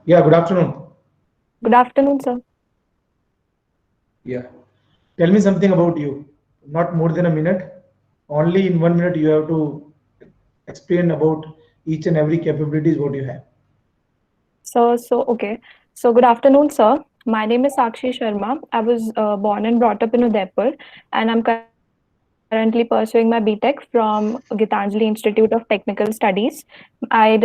Yeah, good afternoon. Good afternoon, sir. Yeah. Tell me something about you. Not more than a minute. Only in 1 minute you have to explain about each and every capabilities what you have. Okay. So, good afternoon, sir. My name is Sakshi Sharma. I was born and brought up in Udaipur, and I'm currently pursuing my BTech from Gitanjali Institute of Technical Studies. I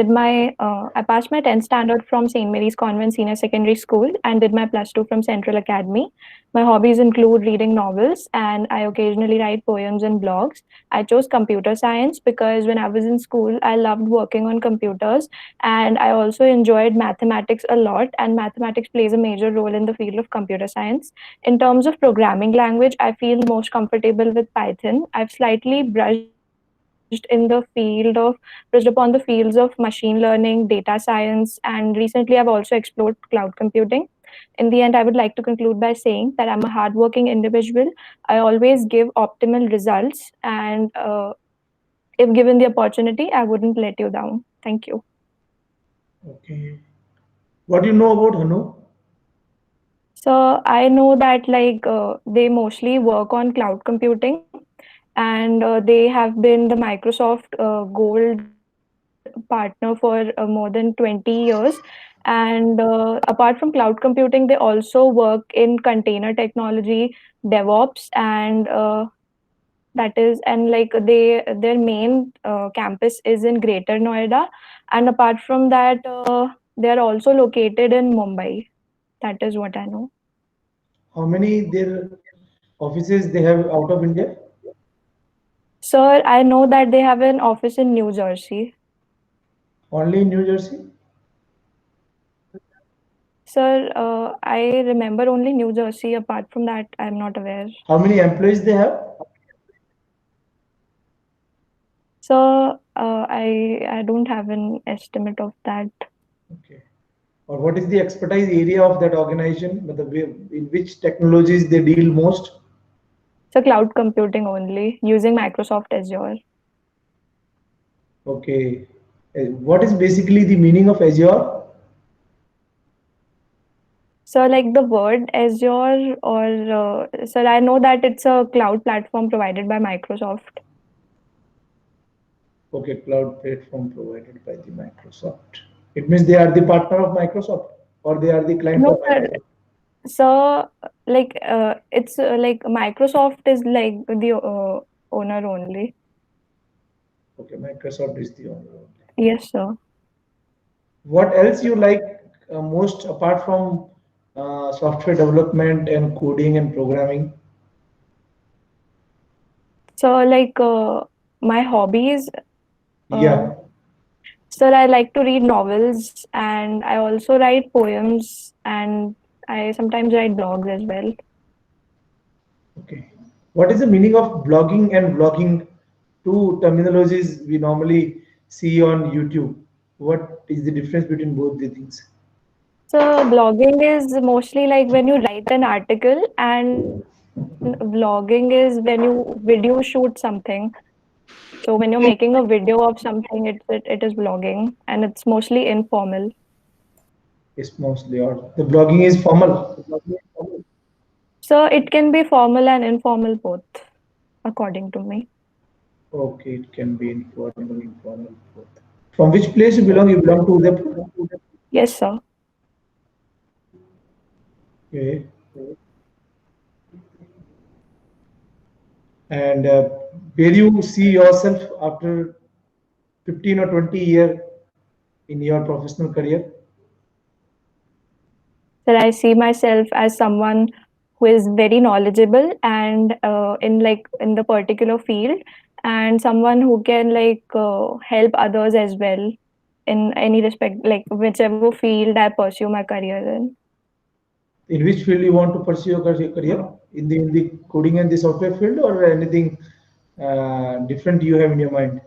passed my 10th standard from St. Mary's Convent Senior Secondary School and did my plus two from Central Academy. My hobbies include reading novels, and I occasionally write poems and blogs. I chose computer science because when I was in school, I loved working on computers, and I also enjoyed mathematics a lot, and mathematics plays a major role in the field of computer science. In terms of programming language, I feel most comfortable with Python. I've slightly brushed upon the fields of machine learning, data science, and recently I've also explored cloud computing. In the end, I would like to conclude by saying that I'm a hardworking individual. I always give optimal results, and if given the opportunity, I wouldn't let you down. Thank you. Okay. What do you know about Hanu? So I know that they mostly work on cloud computing, and they have been the Microsoft Gold partner for more than 20 years. And apart from cloud computing, they also work in container technology, DevOps, and that is and like their main campus is in Greater Noida, and apart from that, they are also located in Mumbai. That is what I know. How many their offices they have out of India? Sir, I know that they have an office in New Jersey. Only in New Jersey? Sir, I remember only New Jersey. Apart from that, I'm not aware. How many employees they have? So I don't have an estimate of that. Okay. Or what is the expertise area of that organization? In which technologies they deal most? So cloud computing only using Microsoft Azure. Okay. What is basically the meaning of Azure? So like the word Azure, or so I know that it's a cloud platform provided by Microsoft. Okay, cloud platform provided by the Microsoft. It means they are the partner of Microsoft or they are the client No, of sir. Microsoft. It's like Microsoft is like the owner only. Okay, Microsoft is the owner only. Yes, sir. What else you like most apart from software development and coding and programming? So my hobbies. Uh, Yeah. Sir, I like to read novels, and I also write poems, and I sometimes write blogs as well. Okay. What is the meaning of blogging and vlogging? Two terminologies we normally see on YouTube. What is the difference between both the things? So, blogging is mostly like when you write an article, and vlogging is when you video shoot something. So, when you're making a video of something, it is vlogging, and it's mostly informal. It's mostly or the blogging is formal. So, it can be formal and informal both, according to me. Okay, it can be informal both. From which place you belong? You belong to Udaipur? Yes, sir. Okay. And where you see yourself after 15 or 20 year in your professional career? That I see myself as someone who is very knowledgeable and in the particular field, and someone who can help others as well in any respect, like whichever field I pursue my career in. In which field you want to pursue your career? In the coding and the software field or anything different you have in your mind?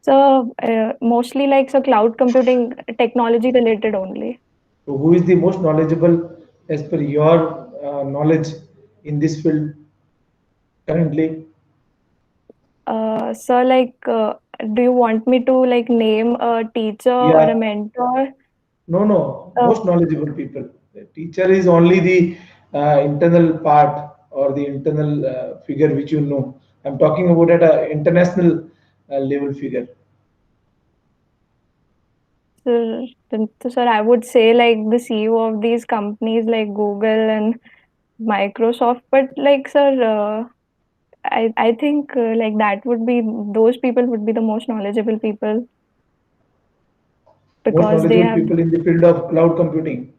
So mostly cloud computing technology related only. So who is the most knowledgeable as per your knowledge in this field currently? So do you want me to like name a teacher or a Yeah, mentor? no, no, Uh, most knowledgeable people. The teacher is only the internal part or the internal figure which you know. I'm talking about at a international level figure. sir, I would say like the CEO of these companies like Google and Microsoft, but like sir, I think like that would be those people would be the most knowledgeable people Most because they knowledgeable have people in the field of cloud computing.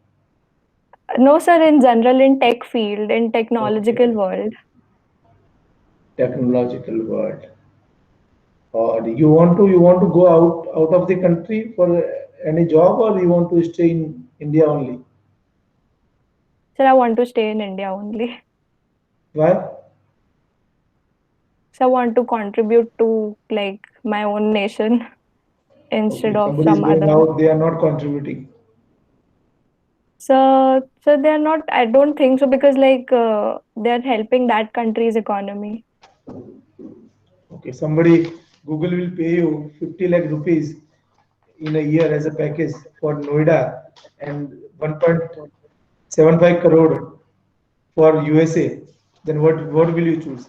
no sir in general in tech field in technological Okay, world. technological world. Or you want to go out of the country for any job, or you want to stay in India only? Sir, I want to stay in India only. Why? So I want to contribute to like my own nation Okay, instead if of somebody is some going other. out, they are not contributing. So they're not. I don't think so because like they're helping that country's economy. Okay, somebody, Google will pay you 50 lakh rupees in a year as a package for Noida and 1.75 crore for USA. Then what will you choose?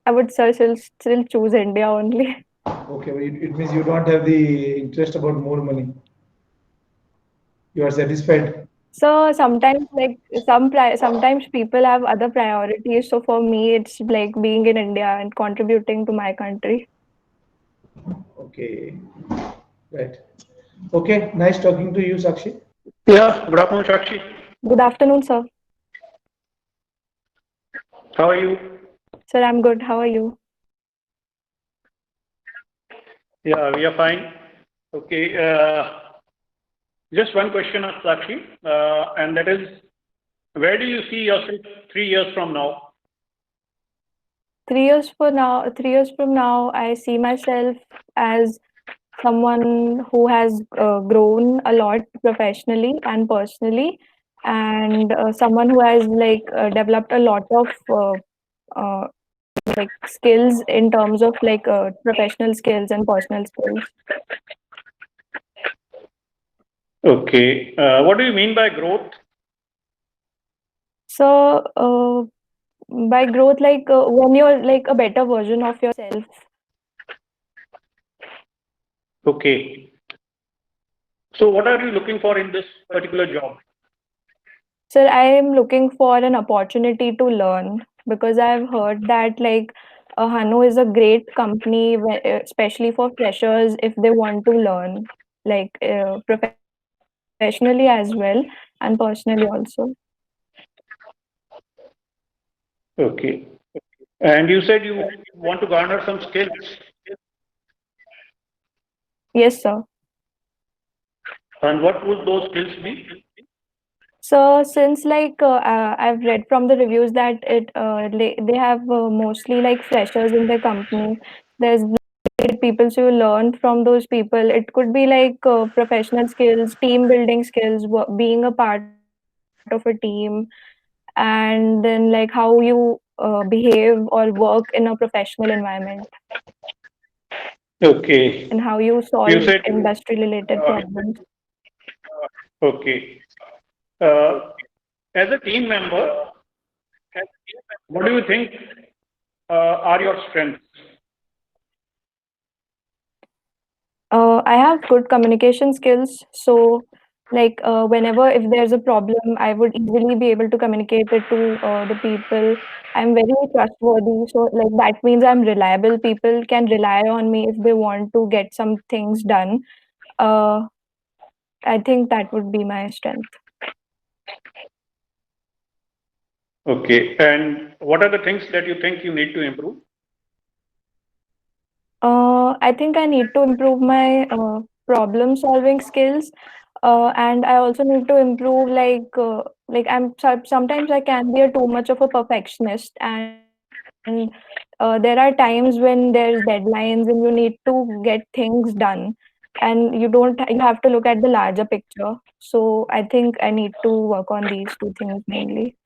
I would still choose India only. Okay, well, it means you don't have the interest about more money. You are satisfied. So sometimes like sometimes people have other priorities. So for me, it's like being in India and contributing to my country. Okay, right. Okay, nice talking to you, Sakshi. Yeah, good afternoon, Shakshi. Good afternoon, sir. How are you? Sir, I'm good. How are you? Yeah, we are fine. Okay, just one question of Sakshi, and that is, where do you see yourself 3 years from now? 3 years from now, I see myself as someone who has grown a lot professionally and personally, and someone who has like developed a lot of uh, like skills in terms of like professional skills and personal skills. Okay, what do you mean by growth? So, by growth, like when you're like a better version of yourself. Okay, so what are you looking for in this particular job? Sir, I am looking for an opportunity to learn because I've heard that like Hanu is a great company, especially for freshers if they want to learn, like professionally as well and personally also. Okay, and you said you want to garner some skills, Yes, sir. and what would those skills be? So since like I've read from the reviews that they have mostly like freshers in their company. There's great people so you learn from those people. It could be like professional skills, team building skills, being a part of a team, and then like how you behave or work in a professional environment and Okay, how you solve you said, industry related uh, problems. okay, as a team member, what do you think are your strengths? I have good communication skills. So, like, whenever if there's a problem, I would easily be able to communicate it to the people. I'm very trustworthy. So, like, that means I'm reliable. People can rely on me if they want to get some things done. Uh, I think that would be my strength. Okay, and what are the things that you think you need to improve? I think I need to improve my problem solving skills, and I also need to improve like sometimes I can be a too much of a perfectionist, and there are times when there's deadlines and you need to get things done, and you have to look at the larger picture. So I think I need to work on these two things mainly.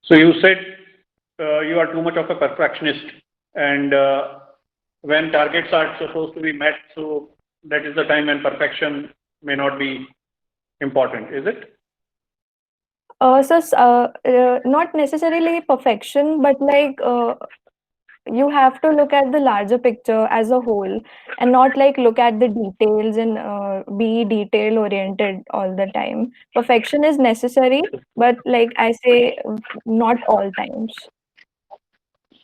So you said you are too much of a perfectionist. and when targets are supposed to be met, so that is the time when perfection may not be important, is it? Not necessarily perfection, but like you have to look at the larger picture as a whole and not like look at the details and be detail oriented all the time. Perfection is necessary, but like I say, not all times.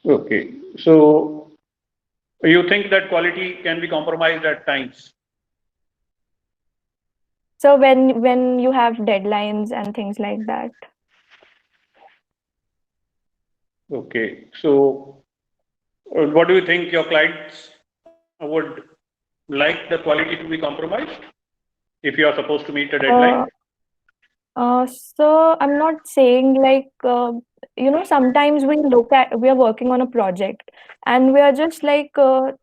Okay. So you think that quality can be compromised at times? So when you have deadlines and things like that. Okay. So what do you think your clients would like the quality to be compromised if you are supposed to meet a deadline? So I'm not saying like sometimes we are working on a project and we are just like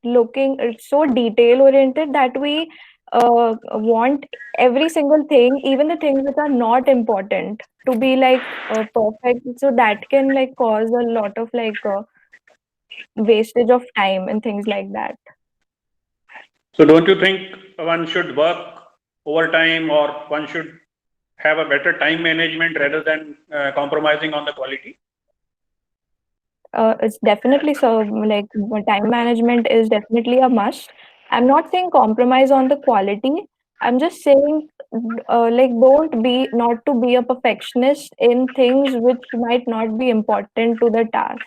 looking it's so detail oriented that we want every single thing, even the things that are not important, to be like perfect. So that can like cause a lot of like wastage of time and things like that. So don't you think one should work overtime, or one should have a better time management rather than compromising on the quality? It's definitely so. Like time management is definitely a must. I'm not saying compromise on the quality. I'm just saying, like, don't be not to be a perfectionist in things which might not be important to the task.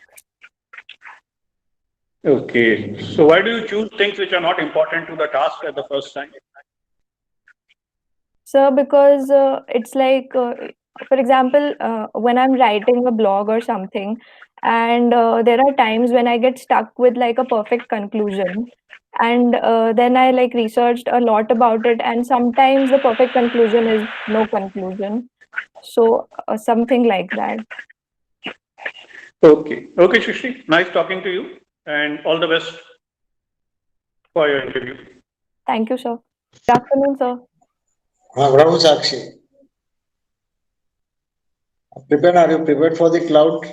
Okay. So why do you choose things which are not important to the task at the first time? So because it's like, for example, when I'm writing a blog or something, and there are times when I get stuck with like a perfect conclusion, and then I like researched a lot about it, and sometimes the perfect conclusion is no conclusion. So something like that. Okay. Okay, Shushri. Nice talking to you, and all the best for your interview. Thank you, sir. Good afternoon, sir. Bravo, Sakshi. Prepared? Are you prepared for the cloud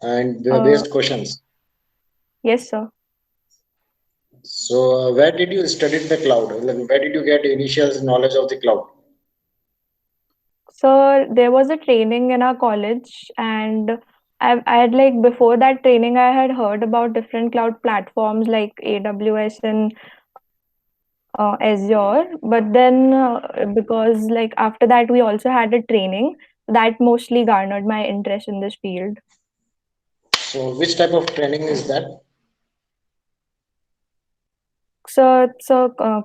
and the Uh, based questions? yes, sir. So, where did you study the cloud? Like, where did you get initial knowledge of the cloud? So there was a training in our college, and I had like before that training, I had heard about different cloud platforms like AWS and Azure. But then, because like after that, we also had a training that mostly garnered my interest in this field. So, which type of training is that? So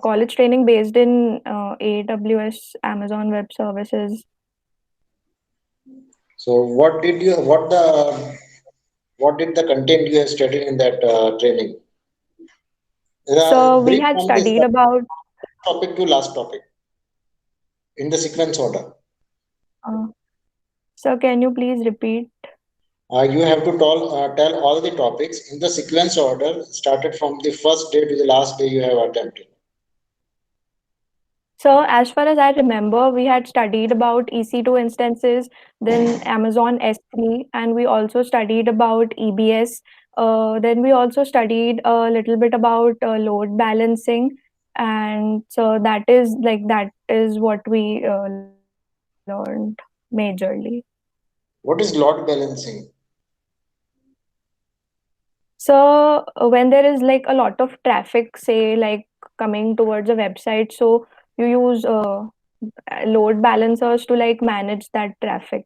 college training based in AWS, Amazon Web Services. So, what did the content you have studied in that training? So we Brief had on this studied about. topic to last topic in the sequence order. Uh, so can you please repeat? You have to tell all the topics in the sequence order, started from the first day to the last day you have attempted. So as far as I remember, we had studied about EC2 instances, then Amazon S3, and we also studied about EBS. Then we also studied a little bit about load balancing, and so that is what we learned majorly. What is load balancing? So when there is like a lot of traffic, say like coming towards a website, so you use load balancers to like manage that traffic.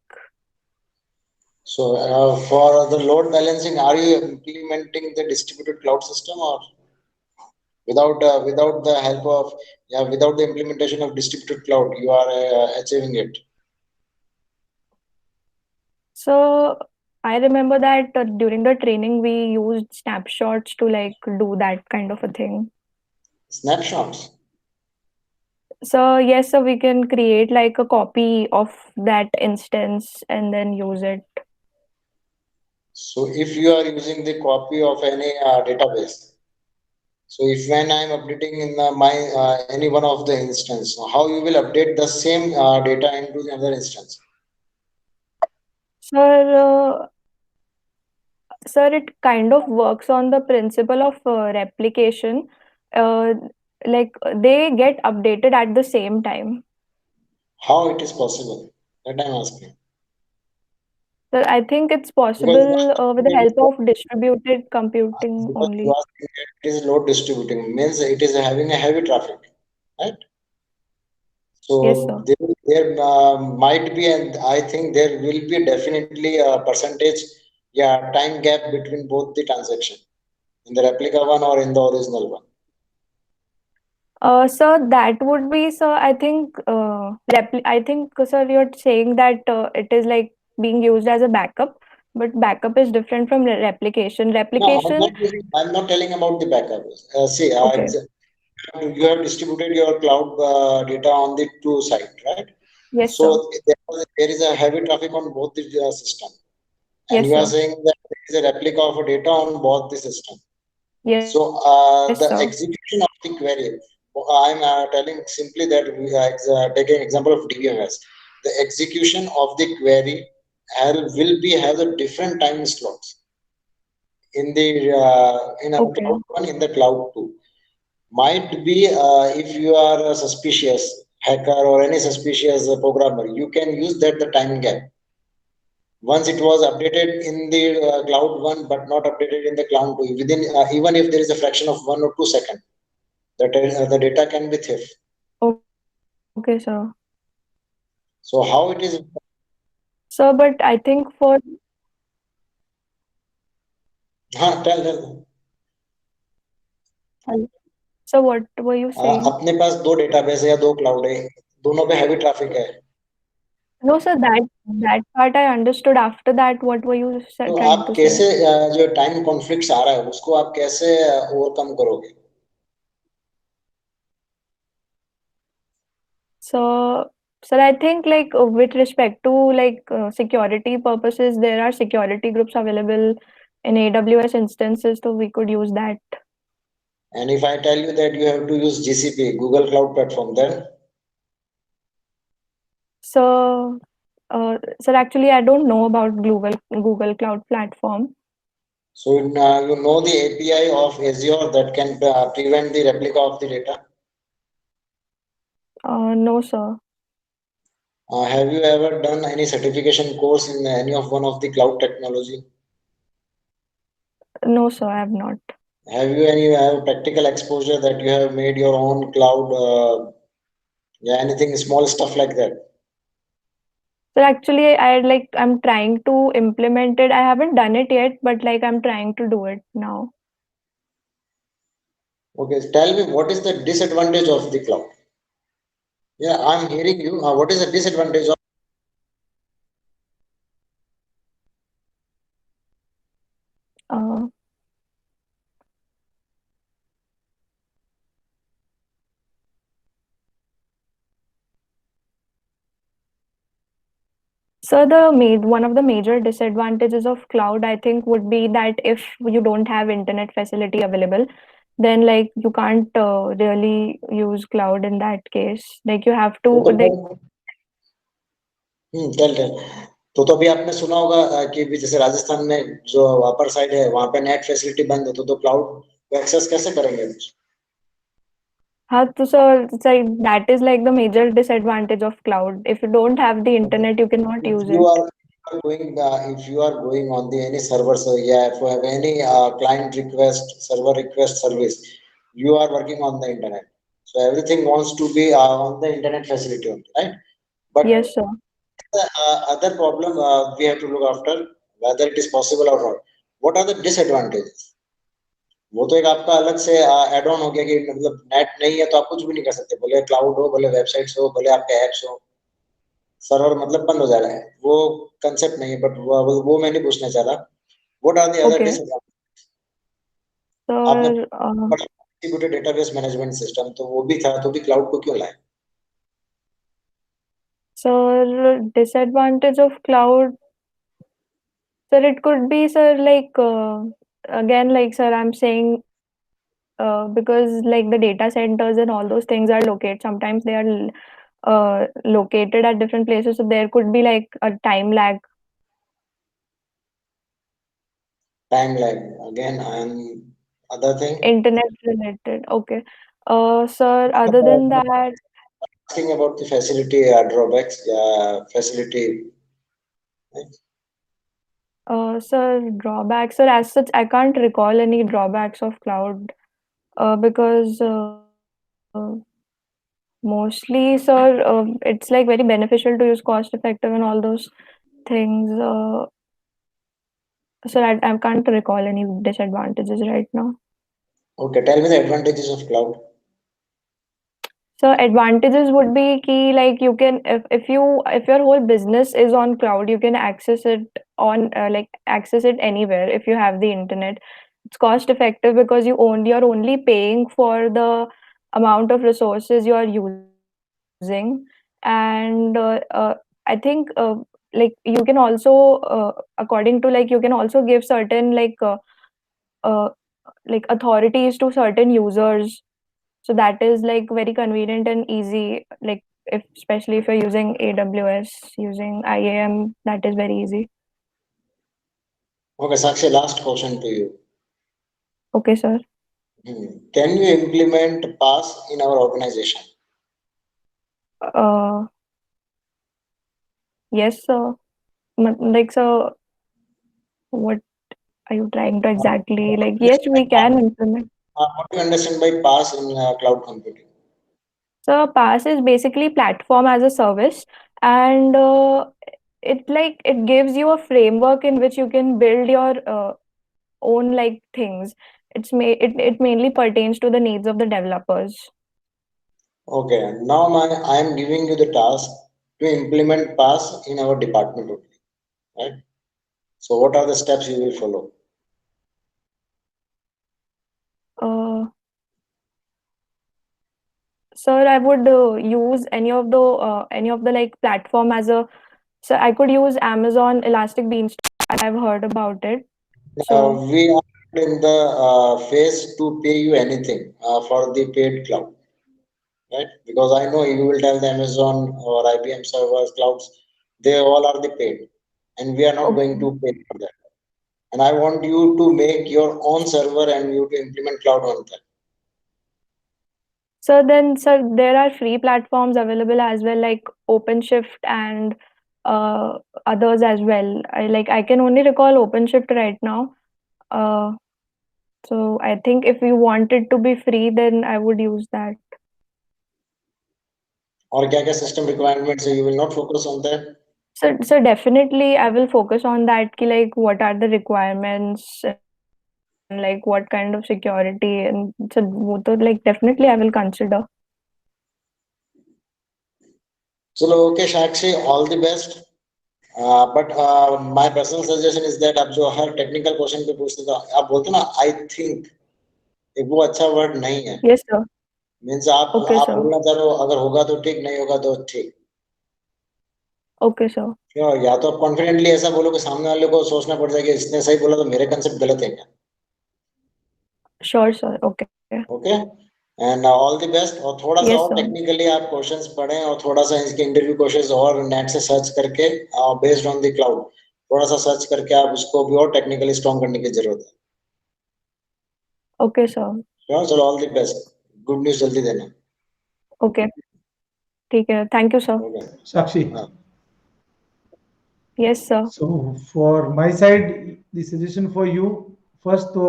So, for the load balancing, are you implementing the distributed cloud system, or without the help of without the implementation of distributed cloud, you are achieving it? So I remember that during the training we used snapshots to like do that kind of a thing. Snapshots. So yes, so we can create like a copy of that instance and then use it. So, if you are using the copy of any database, so if when I am updating in my any one of the instance, how you will update the same data into the other instance? So Sir, it kind of works on the principle of replication. Uh, like they get updated at the same time. How it is possible? That I'm asking. So I think it's Because possible with the help of distributed computing because you only. are saying that it is load distributing, means it is having a heavy traffic, right? Yes, So sir. there might be, and I think there will be definitely a percentage, yeah, time gap between both the transaction in the replica one or in the original one. Sir, that would be, sir, I think, I think, sir, you're saying that it is like being used as a backup, but backup is different from replication. No, Replication, I'm not telling about the backup. See, okay. you have distributed your cloud data on the two side, right? Yes, sir. So there is a heavy traffic on both the system, and Yes, you are sir. saying that there is a replica of a data on both the system. Yes, So the sir. execution of the query, I'm telling simply that we are taking example of DBMS. The execution of the query will be have a different time slots in the in a Okay. cloud one, in the cloud two. Might be if you are a suspicious hacker or any suspicious programmer, you can use that the time gap. Once it was updated in the cloud one but not updated in the cloud two, within even if there is a fraction of 1 or 2 seconds, the data can be theft. Okay, sir. So how it is? Sir, but I think for, Tell. so what were you saying? अपने पास दो database है या दो cloud है, दोनों पे heavy traffic है. No, sir, that part I understood. After that, what were you तो trying आप to say? कैसे जो टाइम कॉन्फ्लिक्ट्स आ रहा है उसको आप कैसे ओवरकम करोगे? So, sir, I think like with respect to like security purposes, there are security groups available in AWS instances, so we could use that. And if I tell you that you have to use GCP, Google Cloud Platform, then So, sir, actually, I don't know about Google Cloud Platform. so you know the API of Azure that can prevent the replica of the data. No, sir. Have you ever done any certification course in any of one of the cloud technology? No, sir, I have not. Have you any practical exposure that you have made your own cloud? Yeah, anything small stuff like that. So actually, I'm trying to implement it. I haven't done it yet, but like I'm trying to do it now. Okay, tell me what is the disadvantage of the cloud? Yeah, I'm hearing you. What is the disadvantage of? Uh, So one of the major disadvantages of cloud, I think, would be that if you don't have internet facility available, then like you can't really use cloud in that case. Like you have to तो like tell तो अभी आपने सुना होगा कि भी जैसे राजस्थान में जो अपर साइड है वहां पे नेट फैसिलिटी बंद है तो क्लाउड को एक्सेस कैसे करेंगे? so that is like the major disadvantage of cloud. If you don't have the internet, you cannot If use you it. are going if you are going on the any server, so yeah, if you have any client request, server request service, you are working on the internet, so everything wants to be on the internet facility only, right? But Yes, sir. the other problem we have to look after whether it is possible or not. What are the disadvantages? वो तो एक आपका अलग से add on हो गया कि मतलब नेट नहीं है तो आप कुछ भी नहीं कर सकते, भले क्लाउड हो, भले वेबसाइट्स हो, भले आपके एप्स हो, सर्वर मतलब बंद हो जा रहा है, वो कंसेप्ट नहीं है. बट वो मैं नहीं पूछना चाह रहा. What are the other Okay. Disadvantage? आपने So distributed database management system तो वो भी था, तो भी क्लाउड को क्यों लाए? disadvantage of cloud, sir, it could be, sir, like again, like sir, I'm saying because like the data centers and all those things are located. Sometimes they are located at different places, so there could be like a time lag. timeline again and other thing. Internet related. Okay. Sir, other than that, Asking about the facility drawbacks, facility. Right? sir, drawbacks. Sir, as such, I can't recall any drawbacks of cloud because mostly, sir, it's like very beneficial to use cost effective and all those things. Sir, I can't recall any disadvantages right now. Okay, tell me the advantages of cloud. So advantages would be key, like you can if your whole business is on cloud, you can access it on access it anywhere if you have the internet. It's cost effective because you're only paying for the amount of resources you are using, and I think like you can also according to like you can also give certain uh, like authorities to certain users, so that is like very convenient and easy. Like if especially if you're using AWS, using IAM, that is very easy. Okay, Sakshi, last question to you. Okay, sir. Can you implement PaaS in our organization? Uh, yes, sir. Like, so what are you trying to exactly like? Yes, we can implement. What do you understand by PaaS in cloud computing? So PaaS is basically platform as a service, and it gives you a framework in which you can build your own like things. It mainly pertains to the needs of the developers. Okay, now I am giving you the task to implement PaaS in our department only, right? So what are the steps you will follow? Uh, Sir, I would use any of the like platform as a. So I could use Amazon Elastic Beanstalk. I've heard about it. So We are in the phase to pay you anything for the paid cloud, right? Because I know you will tell the Amazon or IBM servers, clouds, they all are the paid, and we are not going okay. to pay for that. And I want you to make your own server and you to implement cloud on that. So then, sir, there are free platforms available as well, like OpenShift and uh, others as well. I can only recall OpenShift right now. Uh, so I think if you want it to be free, then I would use that. Or क्या system requirements, so you will not focus on that. So definitely I will focus on that. Ki like what are the requirements and like what kind of security, and so wo to, like definitely I will consider. चलो okay Sakshi, all the best. But my personal suggestion is that आप जो हर technical question पे पूछते हो आप बोलते ना I think, एक वो अच्छा word नहीं है. Yes, sir. मीन्स Okay, आप sir. बोलना चाह रहे हो अगर होगा तो ठीक, नहीं होगा तो ठीक. Okay, sir. या तो आप कॉन्फिडेंटली ऐसा बोलो कि सामने वाले को सोचना पड़ जाए कि इसने सही बोला तो मेरे कंसेप्ट गलत है क्या. Sure, sir. Okay. Okay and all the best. और थोड़ा सा Yes, और sir. टेक्निकली आप क्वेश्चंस पढ़ें और थोड़ा सा इसके इंटरव्यू क्वेश्चंस और नेट से सर्च करके बेस्ड ऑन द क्लाउड थोड़ा सा सर्च करके आप उसको भी और टेक्निकली स्ट्रॉन्ग करने की जरूरत है. Okay, sir. चलो all the best. Good news जल्दी देना. Okay. ठीक है. Thank you, sir. Okay Sakshi. Yes, sir. So for my side, the suggestion for you, first तो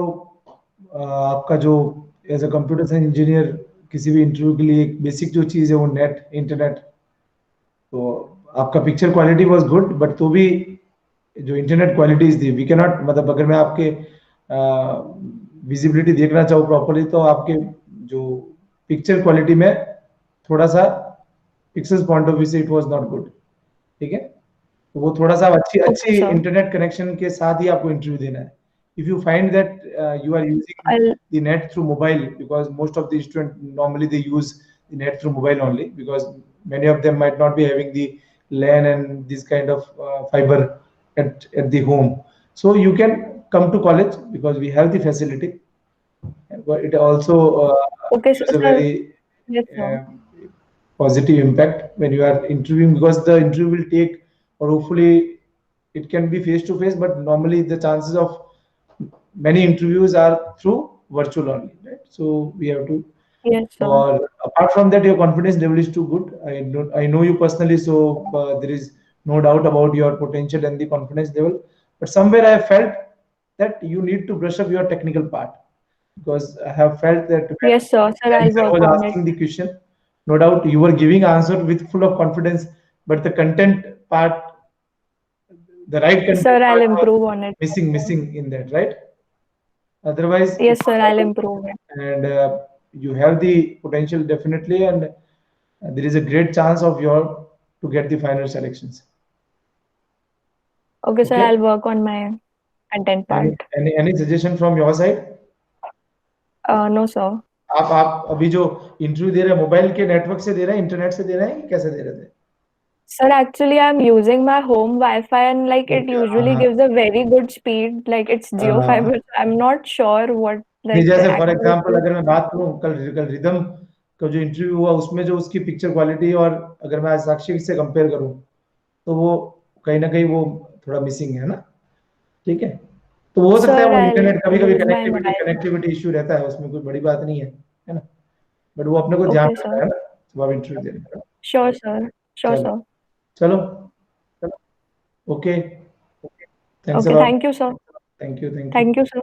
आपका जो as a computer science engineer किसी भी इंटरव्यू के लिए एक बेसिक जो चीज़ है वो नेट इंटरनेट. तो आपका picture quality was good, but तो भी जो इंटरनेट क्वालिटीज थी वी कैन नॉट, मतलब अगर मैं आपके विजिबिलिटी देखना चाहूँ प्रॉपरली तो आपके जो पिक्चर क्वालिटी में थोड़ा सा पिक्सेल्स पॉइंट ऑफ व्यू से इट वाज नॉट गुड. ठीक है, तो वो थोड़ा सा अच्छी Okay, sir. इंटरनेट कनेक्शन के साथ ही आपको इंटरव्यू देना है. If you find that you are using I'll the net through mobile, because most of the students normally they use the net through mobile only, because many of them might not be having the LAN and this kind of fiber at the home. So you can come to college because we have the facility, but it also okay, gives a sir. very Yes, sir. positive impact when you are interviewing, because the interview will take, or hopefully it can be face to face, but normally the chances of many interviews are through virtual only, right? So we have to. Yes, sir. Or apart from that, your confidence level is too good. I know you personally, so there is no doubt about your potential and the confidence level. But somewhere I felt that you need to brush up your technical part, because I have felt that when Yes, sir. Sir, I'll sir work was on it. asking the question, no doubt you were giving answer with full of confidence, but the content part, the right content Sir, I'll part was improve on it. missing in that, right? Otherwise, Yes, sir, I'll improve it. and you have the potential definitely, and there is a great chance of your to get the final selections. Okay, sir, Okay. I'll work on my content part. Any suggestion from your side? No, sir. आप अभी जो interview दे रहे हैं mobile के network से दे रहे हैं, internet से दे रहे हैं, कैसे दे रहे थे? Sir, actually, I'm using my home Wi-Fi and like it Okay, usually gives a very good speed. Like it's Jio Fiber. I'm not sure what नहीं, like the जैसे फॉर actual एग्जांपल अगर मैं बात करूं कल रिदम का जो interview हुआ उसमें जो उसकी पिक्चर क्वालिटी, और अगर मैं साक्षी से कंपेयर करूं तो वो कहीं ना कहीं वो थोड़ा मिसिंग है ना, ठीक है? तो हो सकता है Sir, वो I'll इंटरनेट कभी-कभी use my mobile. Connectivity issue रहता है, उसमें कोई बड़ी बात नहीं है ना? बट वो अपने को ध्यान Okay, रखना sir. है ना जब आप इंटरव्यू दे रहे हो। Sure, sir. Sure, चलो sir. चलो okay, thanks a Okay, lot, thank you, sir. Thank you Thank you, sir.